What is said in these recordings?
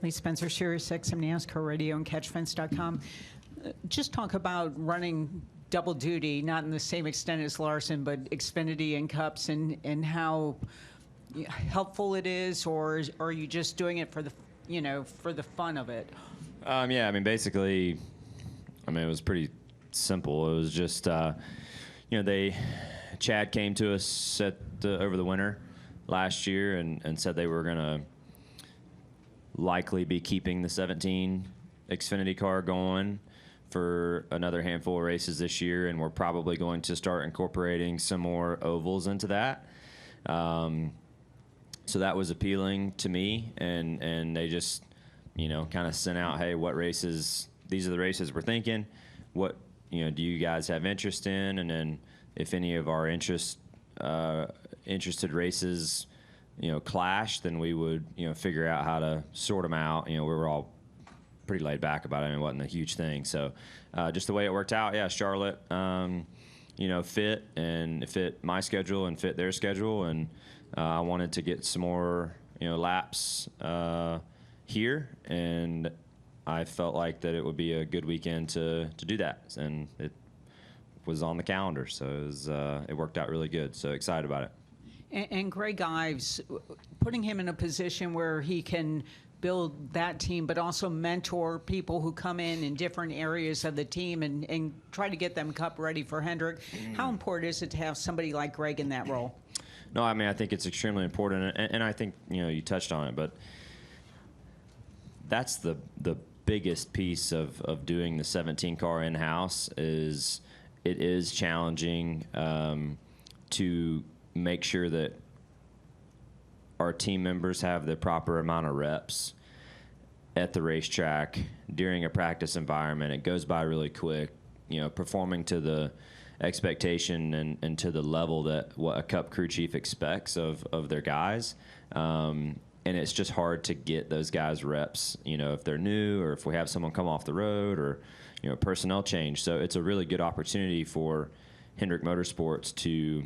Lee Spencer, Sirius XM NASCAR Radio and CatchFence.com. Just talk about running double duty, not in the same extent as Larson, but Xfinity and Cups, and how helpful it is, or are you just doing it for the, for the fun of it? Yeah, I mean, basically, it was pretty simple. It was just, Chad came to us over the winter last year and said they were going to likely be keeping the 17 Xfinity car going for another handful of races this year, and we're probably going to start incorporating some more ovals into that. So that was appealing to me, and they just, kind of sent out, hey, what races, these are the races we're thinking. What, do you guys have interest in? And then if any of our interested races, clash, then we would, figure out how to sort them out. We were all pretty laid back about it. It wasn't a huge thing. So just the way it worked out, yeah, Charlotte, fit, and it fit my schedule and fit their schedule. And I wanted to get some more, laps here. And I felt like that it would be a good weekend to do that. And it was on the calendar. So it worked out really good. So excited about it. And Greg Ives, putting him in a position where he can build that team, but also mentor people who come in different areas of the team and try to get them Cup ready for Hendrick. How important is it to have somebody like Greg in that role? No, I think it's extremely important, and I think you touched on it, but that's the biggest piece of doing the 17 car in-house. Is it is challenging to make sure that our team members have the proper amount of reps at the racetrack during a practice environment. It goes by really quick, performing to the expectation and to the level that what a Cup crew chief expects of their guys. And it's just hard to get those guys reps, if they're new or if we have someone come off the road or, personnel change. So it's a really good opportunity for Hendrick Motorsports to,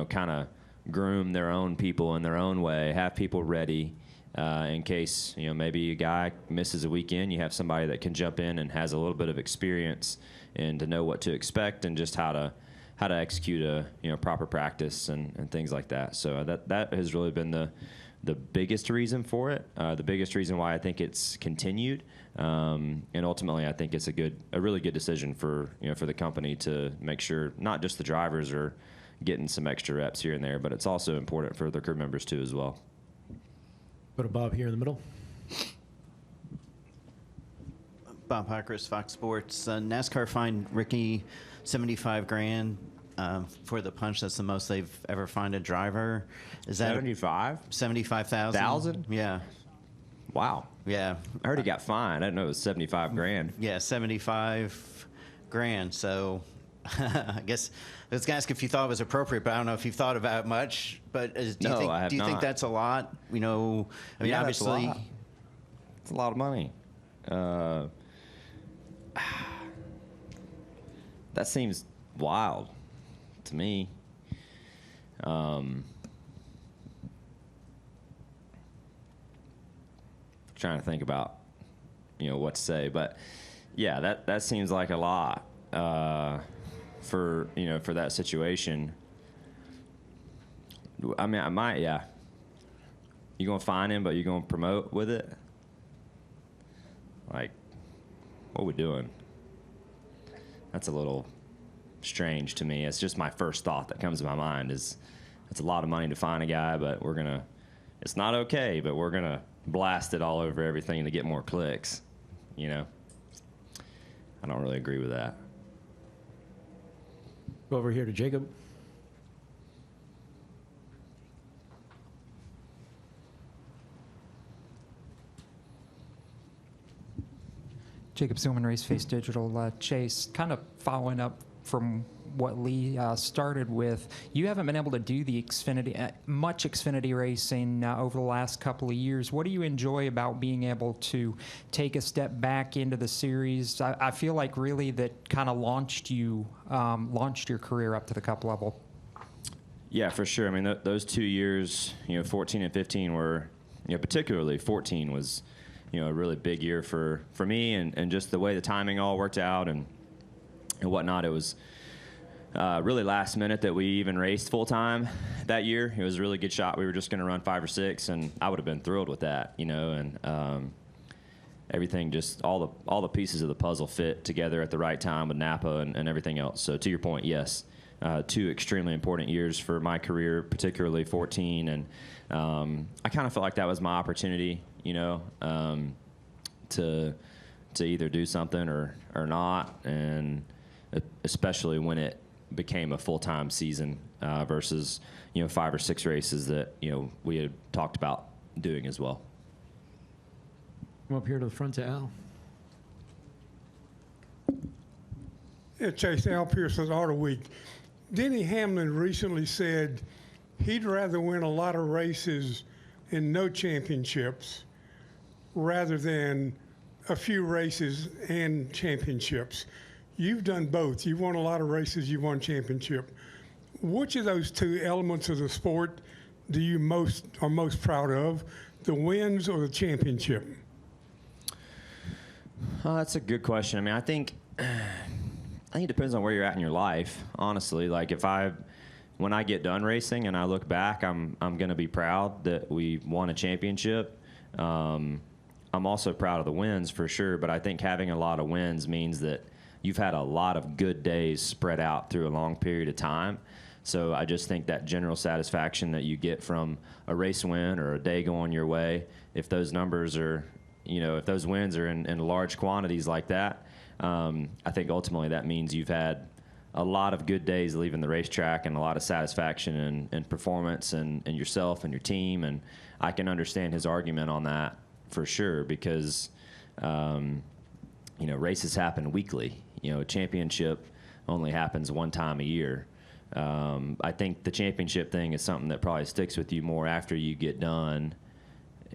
kind of groom their own people in their own way, have people ready in case, maybe a guy misses a weekend. You have somebody that can jump in and has a little bit of experience and to know what to expect and just how to execute a proper practice and things like that. So that has really been the biggest reason for it, the biggest reason why I think it's continued, and ultimately I think it's a really good decision for the company to make sure not just the drivers are getting some extra reps here and there, but it's also important for the crew members too as well. Go to Bob here in the middle. Bob Hockers, Fox Sports. NASCAR fined Ricky $75,000 for the punch. That's the most they've ever fined a driver. Is that 75? 75,000. 1,000? Yeah. Wow. Yeah. I heard he got fined. I didn't know it was $75,000. Yeah, $75,000. So I guess I was going to ask if you thought it was appropriate, but I don't know if you've thought about it much. But do you think that's a lot? Obviously, it's a lot of money. That seems wild to me. Trying to think about what to say, but yeah, that seems like a lot for that situation. I mean, I might, yeah. You gonna fine him, but you gonna promote with it? Like, what are we doing? That's a little strange to me. It's just my first thought that comes to my mind is it's a lot of money to fine a guy, but it's not okay, but we're gonna blast it all over everything to get more clicks. I don't really agree with that. Go over here to Jacob. Jacob Zillman, Race Face Digital. Chase, kind of following up from what Lee started with, you haven't been able to do the much Xfinity racing over the last couple of years. What do you enjoy about being able to take a step back into the series? I feel like really that kind of launched your career up to the Cup level. Yeah, for sure. I mean, those 2 years, 14 and 15 were, particularly 14 was, a really big year for me, and just the way the timing all worked out and whatnot. It was really last minute that we even raced full time that year. It was a really good shot. We were just going to run 5 or 6, and I would have been thrilled with that, and everything, just all the pieces of the puzzle fit together at the right time with Napa and everything else. So to your point, yes, 2 extremely important years for my career, particularly 14, and I kind of felt like that was my opportunity, to either do something or not, and especially when it became a full-time season versus 5 or 6 races that we had talked about doing as well. Come up here to the front to Al. Yeah, Chase, Al Pierce with Auto Week. Denny Hamlin recently said he'd rather win a lot of races and no championships rather than a few races and championships. You've done both. You've won a lot of races, you've won championship. Which of those 2 elements of the sport do you are most proud of, the wins or the championship? That's a good question. I mean, I think it depends on where you're at in your life, honestly. Like when I get done racing and I look back, I'm going to be proud that we won a championship. I'm also proud of the wins for sure, but I think having a lot of wins means that you've had a lot of good days spread out through a long period of time. So I just think that general satisfaction that you get from a race win or a day going your way, if those numbers are, if those wins are in large quantities like that, I think ultimately that means you've had a lot of good days leaving the racetrack and a lot of satisfaction and performance and yourself and your team. And I can understand his argument on that for sure, because, races happen weekly. A championship only happens one time a year. I think the championship thing is something that probably sticks with you more after you get done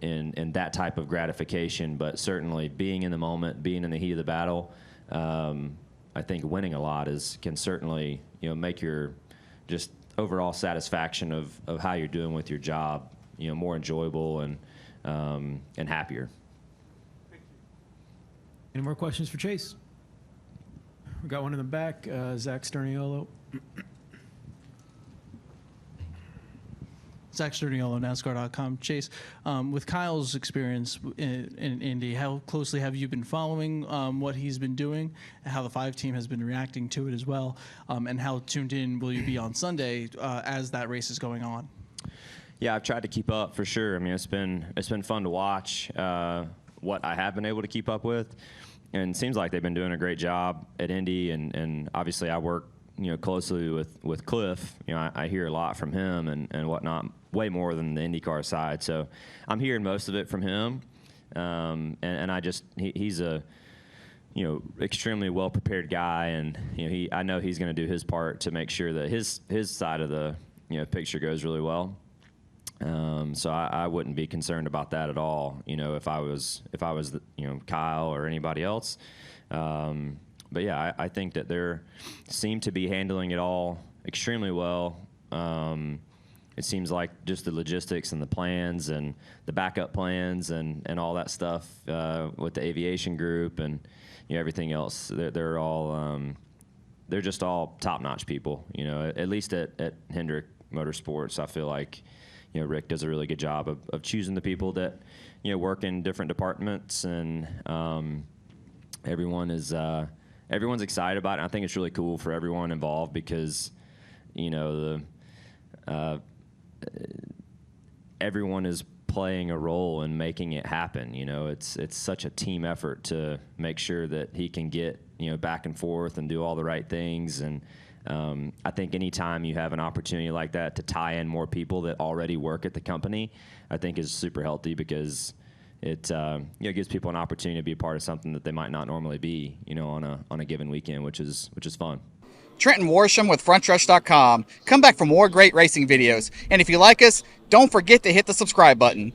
in that type of gratification, but certainly being in the moment, being in the heat of the battle, I think winning a lot can certainly make your just overall satisfaction of how you're doing with your job more enjoyable and happier. Any more questions for Chase? We got one in the back, Zach Sterniolo. Zach Sterniolo, NASCAR.com. Chase, with Kyle's experience in Indy, how closely have you been following what he's been doing, how the 5 team has been reacting to it as well, and how tuned in will you be on Sunday as that race is going on? Yeah, I've tried to keep up for sure. I mean, it's been fun to watch what I have been able to keep up with, and it seems like they've been doing a great job at Indy, and obviously I work closely with Cliff. I hear a lot from him and whatnot, way more than the IndyCar side. So I'm hearing most of it from him, and he's a extremely well prepared guy, and I know he's going to do his part to make sure that his side of the picture goes really well. So I wouldn't be concerned about that at all. If I was Kyle or anybody else. But yeah, I think that they seem to be handling it all extremely well. It seems like just the logistics and the plans and the backup plans and all that stuff with the aviation group and everything else. They're all they're just all top-notch people. At least at Hendrick Motorsports, I feel like Rick does a really good job of choosing the people that work in different departments, and everyone's excited about it. I think it's really cool for everyone involved because, everyone is playing a role in making it happen. It's such a team effort to make sure that he can get, back and forth and do all the right things. And I think anytime you have an opportunity like that to tie in more people that already work at the company, I think is super healthy because it gives people an opportunity to be a part of something that they might not normally be, on a given weekend, which is fun. Trenton Worsham with Frontstretch.com. Come back for more great racing videos. And if you like us, don't forget to hit the subscribe button.